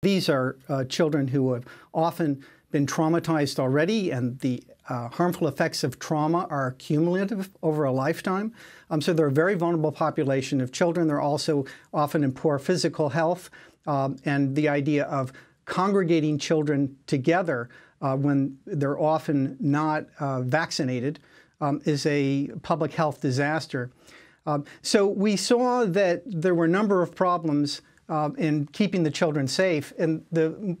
These are children who have often been traumatized already, and the harmful effects of trauma are cumulative over a lifetime. So they're a very vulnerable population of children. They're also often in poor physical health. And the idea of congregating children together when they're often not vaccinated is a public health disaster. So we saw that there were a number of problems in keeping the children safe. And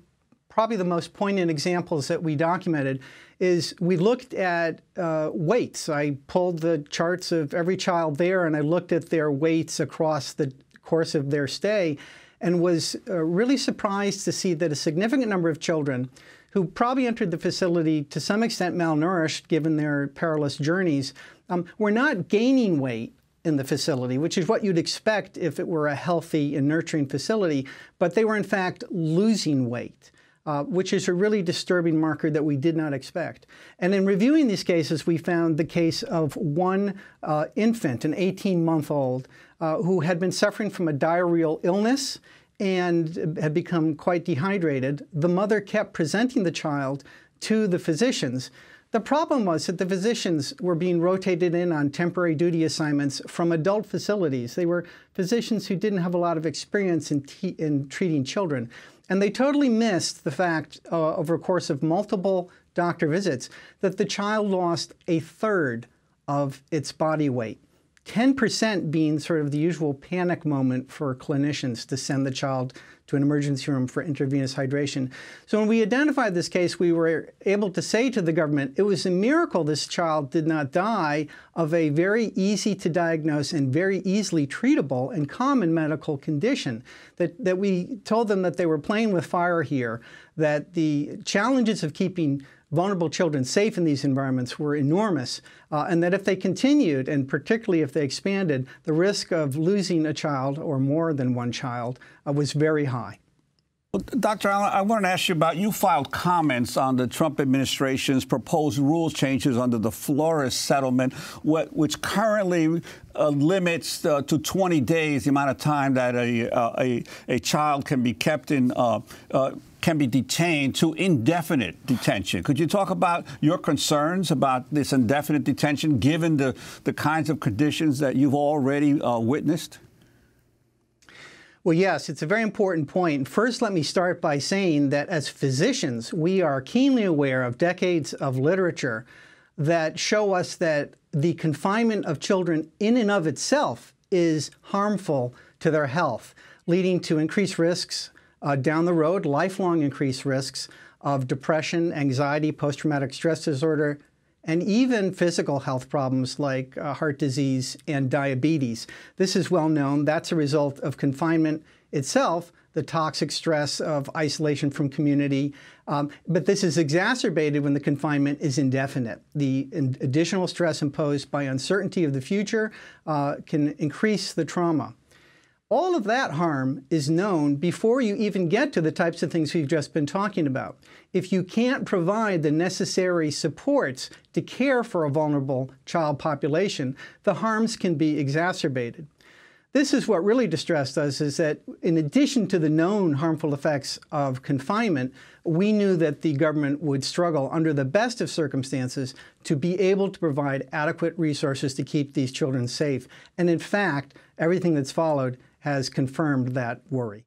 probably the most poignant examples that we documented is we looked at weights. I pulled the charts of every child there, and I looked at their weights across the course of their stay, and was really surprised to see that a significant number of children who probably entered the facility to some extent malnourished, given their perilous journeys, were not gaining weight in the facility, which is what you'd expect if it were a healthy and nurturing facility, but they were in fact losing weight, which is a really disturbing marker that we did not expect. And in reviewing these cases, we found the case of one infant, an 18-month-old, who had been suffering from a diarrheal illness and had become quite dehydrated. The mother kept presenting the child to the physicians. The problem was that the physicians were being rotated in on temporary duty assignments from adult facilities. They were physicians who didn't have a lot of experience in treating children. And they totally missed the fact, over a course of multiple doctor visits, that the child lost a third of its body weight. 10% being sort of the usual panic moment for clinicians to send the child to an emergency room for intravenous hydration. So when we identified this case, we were able to say to the government, it was a miracle this child did not die of a very easy to diagnose and very easily treatable and common medical condition. That we told them that they were playing with fire here, that the challenges of keeping vulnerable children safe in these environments were enormous, and that if they continued, and particularly if they expanded, the risk of losing a child or more than one child was very high. Well, Dr. Allen, I want to ask you about, you filed comments on the Trump administration's proposed rule changes under the Flores settlement, which currently limits to 20 days the amount of time that a child can be kept in can be detained to indefinite detention. Could you talk about your concerns about this indefinite detention, given the kinds of conditions that you've already witnessed? Well, yes, it's a very important point. First, let me start by saying that as physicians, we are keenly aware of decades of literature that show us that the confinement of children in and of itself is harmful to their health, leading to increased risks down the road, lifelong increased risks of depression, anxiety, post-traumatic stress disorder, and even physical health problems like heart disease and diabetes. This is well known. That's a result of confinement itself, the toxic stress of isolation from community. But this is exacerbated when the confinement is indefinite. The additional stress imposed by uncertainty of the future can increase the trauma. All of that harm is known before you even get to the types of things we've just been talking about. If you can't provide the necessary supports to care for a vulnerable child population, the harms can be exacerbated. This is what really distressed us, is that in addition to the known harmful effects of confinement, we knew that the government would struggle under the best of circumstances to be able to provide adequate resources to keep these children safe. And in fact, everything that's followed has confirmed that worry.